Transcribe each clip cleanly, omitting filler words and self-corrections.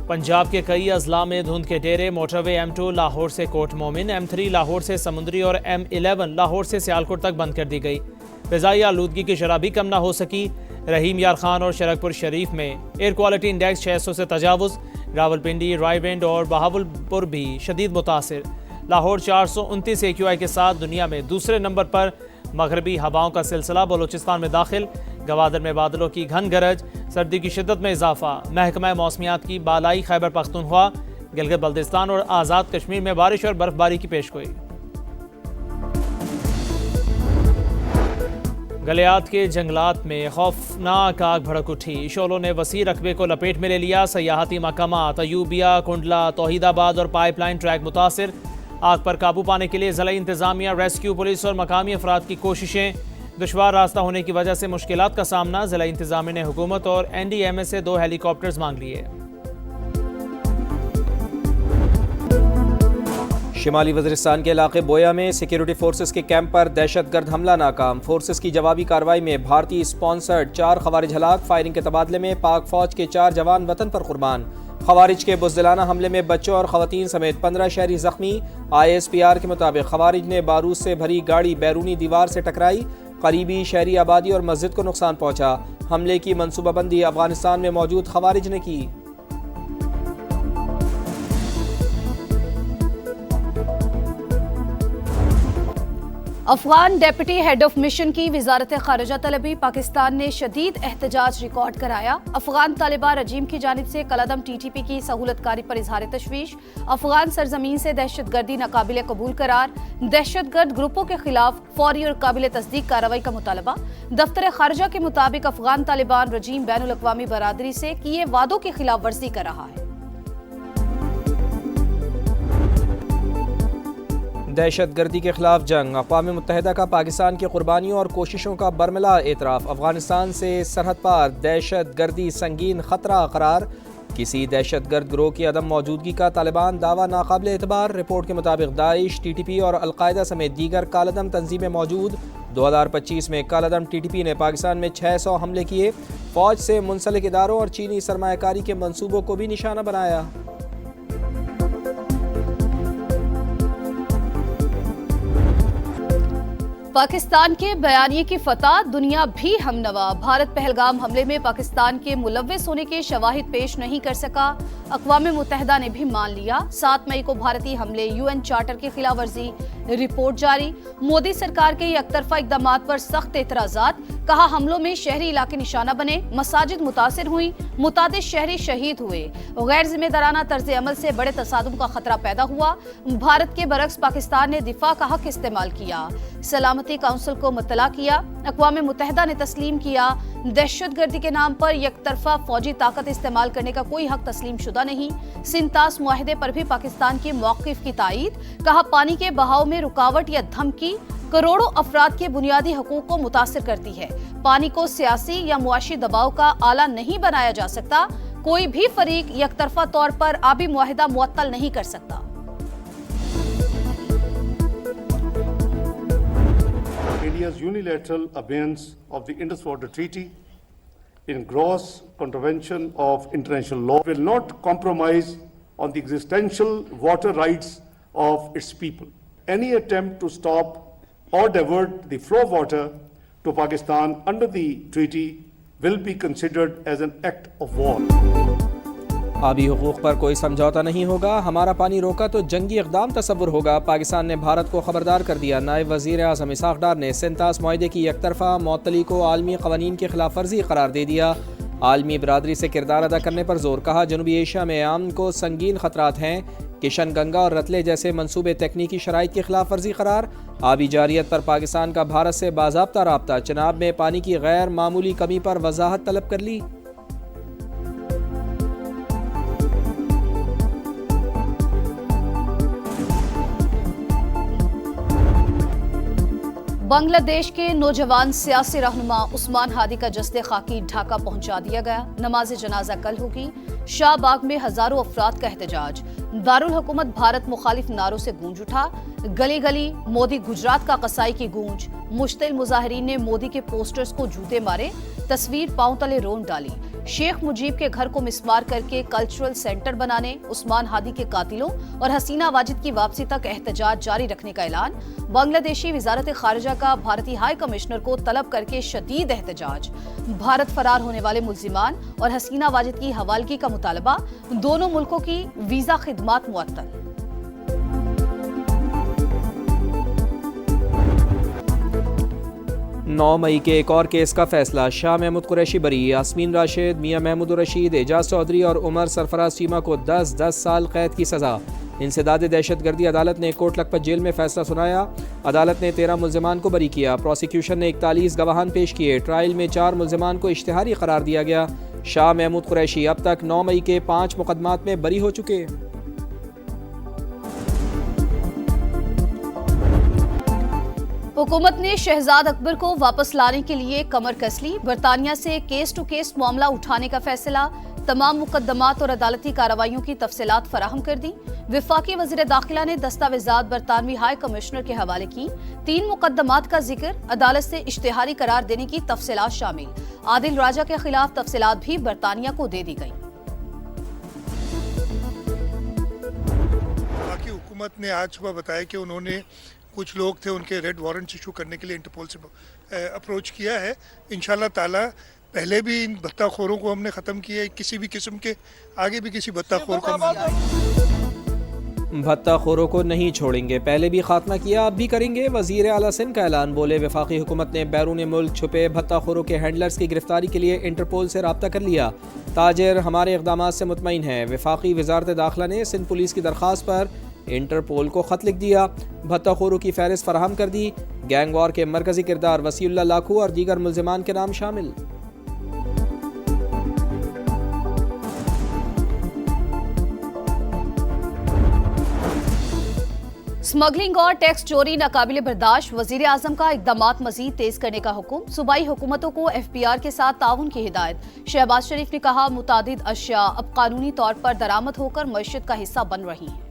पंजाब के कई अजला में धुंध के डेरे। मोटरवे M2 लाहौर से कोट मोमिन, M3 लाहौर से समुंदरी और M11 लाहौर से सियालकोट तक बंद कर दी गई। फ़िज़ाई आलूदगी की शरह भी कम ना हो सकी। रहीम यार खान और शरकपुर शरीफ में एयर क्वालिटी इंडेक्स 600 से तजावुज़। रावलपिंडी, रायवेंड और बहावलपुर भी शदीद मुतासिर। लाहौर 429 AQI के साथ दुनिया में दूसरे नंबर पर। मगरबी हवाओं का सिलसिला बलूचिस्तान में दाखिल। गवादर में बादलों की घन गरज, सर्दी की शिद्दत में इजाफा। महकमा मौसमियात की बालाई खैबर पख्तूनख्वा, गिलगित बल्तिस्तान और आज़ाद कश्मीर में बारिश और बर्फबारी की पेशगोई। गलियात के जंगलात में खौफनाक आग भड़क उठी। शोलों ने वसी रकबे को लपेट में ले लिया। सयाहती मकामात अयूबिया, कुंडला, तौहीदाबाद और पाइपलाइन ट्रैक मुतासिर। आग पर काबू पाने के लिए ज़िला इंतजामिया, रेस्क्यू पुलिस और मकामी अफराद की कोशिशें। दुश्वार रास्ता होने की वजह से मुश्किलात का सामना। ज़िला इंतजामिया ने हुकूमत और NDMA से 2 हेलीकॉप्टर्स मांग लिए। शिमाली वज़ीरिस्तान के इलाके बोया में सिक्योरिटी फोर्सेस के कैंप पर दहशतगर्द हमला नाकाम। फोर्सेस की जवाबी कार्रवाई में भारतीय स्पॉन्सर्ड 4 खवारिज हलाक। फायरिंग के तबादले में पाक फौज के 4 जवान वतन पर कुर्बान। खवारिज के बुज़दिलाना हमले में बच्चों और ख़वातीन समेत 15 शहरी ज़ख्मी। ISPR के मुताबिक खवारिज ने बारूद से भरी गाड़ी बैरूनी दीवार से टकराई। करीबी शहरी आबादी और मस्जिद को नुकसान पहुंचा। हमले की मनसूबाबंदी अफगानिस्तान में मौजूद खवारिज ने की। Afghan deputy head of mission की वजारत खारजा तलबी। पाकिस्तान ने शदीद एहतजाज रिकॉर्ड कराया। अफगान तालिबान रजीम की जानिब से कलअदम TTP की सहूलतकारी पर इजहार तशवीश। अफगान सरजमीन से दहशतगर्दी नाकाबिल कबूल करार। दहशतगर्द ग्रुपों के खिलाफ फौरी और काबिल तस्दीक कार्रवाई का मुतालबा। दफ्तर खारजा के मुताबिक अफगान तालिबान रजीम बैनुल अक़वामी बरादरी से किए वादों की खिलाफ वर्जी कर रहा है। दहशतगर्दी के खिलाफ जंग। अक़वाम मुत्तहिदा का पाकिस्तान की कुर्बानियों और कोशिशों का बरमला एतराफ़। अफगानिस्तान से सरहद पार दहशतगर्दी संगीन खतरा करार। किसी दहशतगर्द गिरोह की अदम मौजूदगी का तालिबान दावा नाकाबिल एतबार। रिपोर्ट के मुताबिक दाइश, TTP और अलकायदा समेत दीगर कालदम तंजीमें मौजूद। 2025 में कालदम TTP ने पाकिस्तान में 600 हमले किए। फौज से मुंसलिक इदारों और चीनी सरमायाकारी के मंसूबों को भी निशाना बनाया। पाकिस्तान के बयानिए की फतह, दुनिया भी हमनवा। भारत पहलगाम हमले में पाकिस्तान के मुलव्विस होने के शवाहिद पेश नहीं कर सका। अक़वाम मुत्तहिदा ने भी मान लिया। 7 मई को भारतीय हमले, UN चार्टर की खिलाफ वर्जी। रिपोर्ट जारी। मोदी सरकार के एकतरफा इक़दामात पर सख्त एतराज़ात। कहा हमलों में शहरी इलाके निशाना बने, मसाजिद मुतासिर हुई, मुतादिद शहरी शहीद हुए। गैर जिम्मेदाराना तर्ज अमल से बड़े तसादुम का खतरा पैदा हुआ। भारत के बरक्स पाकिस्तान ने दिफा का हक इस्तेमाल किया। सलामती काउंसिल को मुत्तला किया। अक़वाम मुत्तहिदा ने तस्लीम किया दहशतगर्दी के नाम पर एकतरफा फौजी ताकत इस्तेमाल करने का कोई हक तस्लीम शुदा नहीं। सिंतास मुआहिदे पर भी पाकिस्तान के मौक़िफ़ की तायीद। कहा पानी के बहाव में रुकावट या धमकी करोड़ों अफराद के बुनियादी हकूक को मुतासिर करती है। पानी को सियासी या मुआशी दबाव का आला नहीं बनाया जा सकता। कोई भी फरीक एकतरफा तौर पर आबी मुआहिदा मुअत्तल नहीं कर सकता। India's unilateral abeyance of the Indus Water Treaty in gross contravention of international law will not compromise on the existential water rights of its people. Any attempt to stop or divert the flow of water to Pakistan under the treaty will be considered as an act of war. आबी हुकूक पर कोई समझौता नहीं होगा। हमारा पानी रोका तो जंगी इक़दाम तसव्वुर होगा। पाकिस्तान ने भारत को खबरदार कर दिया। नायब वज़ीर आज़म इसहाक़ डार ने सिंतास मुआहिदे की एकतरफा मुअत्तली को आलमी क़वानीन की खिलाफ वर्जी करार दे दिया। आलमी बरादरी से किरदार अदा करने पर जोर। कहा जनूबी एशिया में आम को संगीन खतरात हैं। किशन गंगा और रतले जैसे मंसूबे तकनीकी शराइत की खिलाफ वर्जी करार। आबी जारियत पर पाकिस्तान का भारत से बाज़ाब्ता राब्ता। चनाब में पानी की गैर मामूली कमी पर वजाहत तलब कर ली। बांग्लादेश के नौजवान सियासी रहनुमा उस्मान हादी का जस्ते खाकी ढाका पहुंचा दिया गया। नमाज जनाजा कल होगी। शाहबाग में हजारों अफराद का एहतजाज। दारुल हुकूमत भारत मुखालिफ नारों से गूंज उठा। गली गली मोदी गुजरात का कसाई की गूंज। मुश्तिल मुजाहिरीन ने मोदी के पोस्टर्स को जूते मारे, तस्वीर पांव तले रोन डाली। शेख मुजीब के घर को मिसमार करके कल्चरल सेंटर बनाने, उस्मान हादी के कातिलों और हसीना वाजिद की वापसी तक एहतजाज जारी रखने का ऐलान। बांग्लादेशी वजारत खारिजा का भारतीय हाई कमिश्नर को तलब करके शदीद एहतजाज। भारत फरार होने वाले मुल्जिमान और हसीना वाजिद की हवालगी का मुतालबा। दोनों मुल्कों की वीजा खिदमात मुअत्तल। 9 मई के एक और केस का फैसला। शाह महमूद कुरैशी बरी, यास्मीन राशिद, मियां महमूद रशीद, एजाज चौधरी और उमर सरफराज चीमा को 10-10 साल कैद की सजा। इंसदाद दहशतगर्दी अदालत ने कोट लखपत जेल में फैसला सुनाया। अदालत ने 13 मुल्जिमान को बरी किया। प्रोसिक्यूशन ने 41 गवाहान पेश किए। ट्रायल में 4 मुल्जिमान को इश्तिहारी करार दिया गया। शाह महमूद कुरैशी अब तक 9 मई के 5 मुकदमात में बरी हो चुके। हुकूमत ने शहजाद अकबर को वापस लाने के लिए कमर कस ली। बरतानिया से केस टू केस मामला उठाने का फैसला। तमाम मुकदमात और अदालती कार्रवाइयों की तफसीलात फराहम कर दी। विफाकी वज़ीर दाखिला ने दस्तावेजात बरतानवी हाई कमिश्नर के हवाले की। 3 मुकदमात का जिक्र, अदालत से इश्तिहारी करार देने की तफसीलात शामिल। आदिल राजा के खिलाफ तफसीलात भी बरतानिया को दे दी गई। बाकी हुकूमत ने आज सुबह बताया कि उन्होंने कुछ लोग थे उनके रेड वारंट इशू करने के लिए इंटरपोल से अप्रोच किया है। इंशाल्लाह ताला पहले भी इन भत्ताखोरों को हमने ख़त्म किया है, किसी भी किस्म के आगे भी किसी भत्ताखोर को भत्ताखोरों को नहीं छोड़ेंगे। पहले भी खात्मा किया, अब भी करेंगे। वज़ीर आला सिंध का ऐलान। बोले वफाकी हुकूमत ने बैरून मुल्क छुपे भत्ताखोरों के हैंडलर्स की गिरफ्तारी के लिए इंटरपोल से रब्ता कर लिया। ताजिर हमारे इक़दामात से मुतमईन है। वफाकी वज़ारत दाखिला ने सिंध पुलिस की दरख्वास्त पर इंटरपोल को ख़त लिख दिया। भत्ताखोरों की फहरिस्त फराहम कर दी। गैंग वॉर के मरकजी किरदार वसीउल्लाह लाखू और दीगर मुल्जिमान के नाम शामिल। स्मगलिंग और टैक्स चोरी नाकाबिले बर्दाश्त। वजीर आजम का इकदामात मजीद तेज करने का हुक्म। सूबाई हुकूमतों को FPR के साथ ताउन की हिदायत। शहबाज शरीफ ने कहा, मुतादिद अशिया अब कानूनी तौर पर दरामद होकर मईशत का हिस्सा बन रही हैं।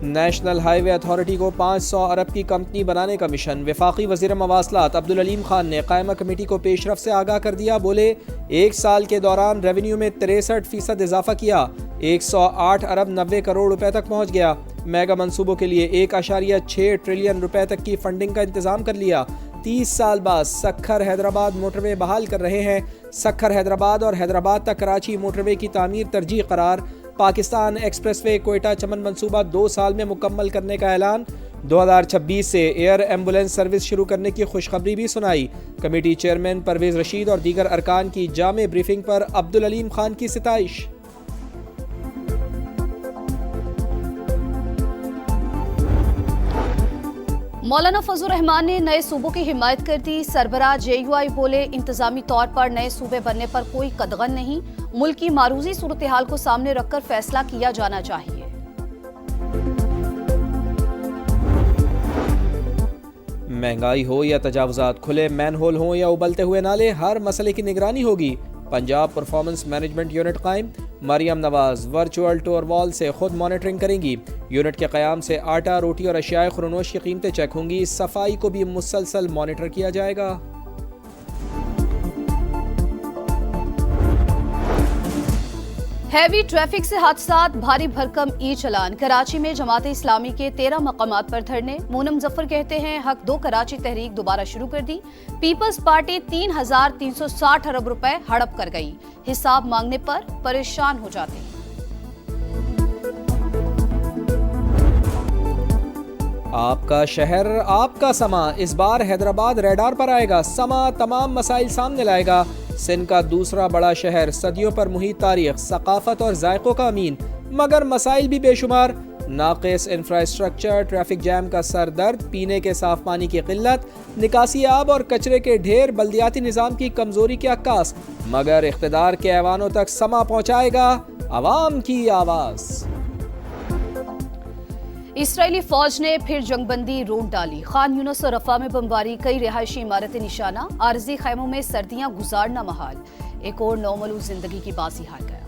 नेशनल हाईवे अथॉरिटी को 500 अरब की कंपनी बनाने का मिशन। वफाकी वज़ीर मवासलात अब्दुल अलीम खान ने कायमा कमेटी को पेशरफ से आगाह कर दिया। बोले 1 साल के दौरान रेवेन्यू में 63% इजाफा किया। 108 अरब 90 करोड़ रुपए तक पहुँच गया। मेगा मंसूबों के लिए 1.6 ट्रिलियन रुपए तक की फंडिंग का इंतजाम कर लिया। 30 साल बाद सक्खर हैदराबाद मोटरवे बहाल कर रहे हैं। सक्खर हैदराबाद और हैदराबाद तक कराची मोटरवे की तामीर तरजीह करार। पाकिस्तान एक्सप्रेसवे कोयटा चमन मंसूबा 2 साल में मुकम्मल करने का ऐलान। 2026 से एयर एम्बुलेंस सर्विस शुरू करने की खुशखबरी भी सुनाई। कमेटी चेयरमैन परवेज रशीद और दीगर अरकान की जामे ब्रीफिंग पर अब्दुल अलीम खान की सिताइश। मौलाना फजलुर रहमान ने नए सूबों की हिमायत कर दी। सरबराह JUI बोले, इंतजामी तौर पर नए सूबे बनने पर कोई कदगन नहीं। मुल्क की मारूजी सूरत हाल को सामने रखकर फैसला किया जाना चाहिए। महंगाई हो या तजावुजात, खुले मैनहोल हो या उबलते हुए नाले, हर मसले की निगरानी होगी। पंजाब परफॉर्मेंस मैनेजमेंट यूनिट कायम। Maryam Nawaz virtual tour wall से खुद मॉनिटरिंग करेंगी। यूनिट के क़याम से आटा, रोटी और अशियाए खुरनोश की कीमतें चेक होंगी। सफाई को भी मुसलसल मॉनिटर किया जाएगा। हैवी ट्रैफिक से हादसात, भारी भरकम ई चलान। कराची में जमात इस्लामी के 13 मकामात पर धरने। मूनम जफर कहते हैं, हक दो कराची तहरीक दोबारा शुरू कर दी। पीपल्स पार्टी 3,360 अरब रुपए हड़प कर गई। हिसाब मांगने पर परेशान हो जाते हैं। आपका शहर, आपका समा। इस बार हैदराबाद रडार पर आएगा। समा तमाम मसाइल सामने लाएगा। सिंध का दूसरा बड़ा शहर, सदियों पर मुहित तारीख, सकाफत और जायकों का अमीन, मगर मसाइल भी बेशुमार। नाक़िस इंफ्रास्ट्रक्चर, ट्रैफिक जैम का सर दर्द, पीने के साफ पानी की किल्लत, निकासी आब और कचरे के ढेर, बल्दियाती निज़ाम की कमजोरी के अक्कास, मगर इख्तिदार के ऐवानों तक समा पहुँचाएगा अवाम की आवाज़। इसराइली फौज ने फिर जंगबंदी रोक डाली। खान यूनुस और रफा में बमबारी, कई रिहायशी इमारतें निशाना, आरजी खैमों में सर्दियां गुजारना महाल। एक और नौमलू जिंदगी की बाजी हार गया।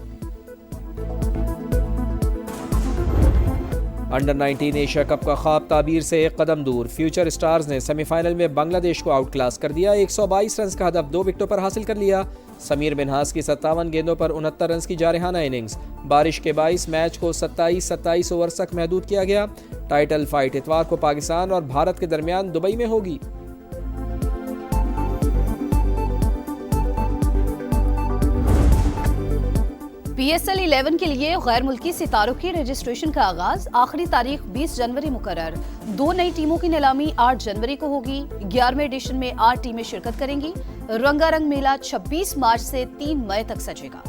अंडर 19 एशिया कप का ख्वाब ताबीर से एक कदम दूर। फ्यूचर स्टार्स ने सेमीफाइनल में बांग्लादेश को आउट क्लास कर दिया। 122 रन का हदफ 2 विकेटों पर हासिल कर लिया। समीर मिन्हास की 57 गेंदों पर 69 रन की जारहाना इनिंग्स। बारिश के बाइस मैच को 27 ओवर तक महदूद किया गया। टाइटल फाइट इतवार को पाकिस्तान और भारत के दरमियान दुबई में होगी। PSL 11 के लिए गैर मुल्की सितारों के रजिस्ट्रेशन का आगाज। आखिरी तारीख 20 जनवरी मुकर्रर। 2 नई टीमों की नीलामी 8 जनवरी को होगी। 11वें एडिशन में 8 टीमें शिरकत करेंगी। रंगारंग मेला 26 मार्च से 3 मई तक सजेगा।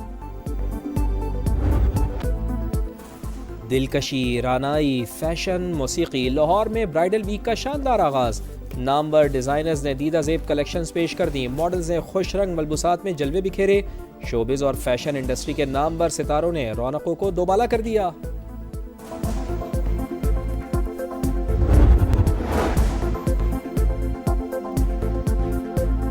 दिलकशी, रानाई, फैशन, मौसीकी। लाहौर में ब्राइडल वीक का शानदार आगाज। नामवर डिजाइनर्स ने दीदा ज़ेब कलेक्शंस पेश कर दी। मॉडल्स ने खुश रंग मलबूसात में जलवे बिखेरे। शोबिज और फैशन इंडस्ट्री के नामवर सितारों ने रौनकों को दोबाला कर दिया।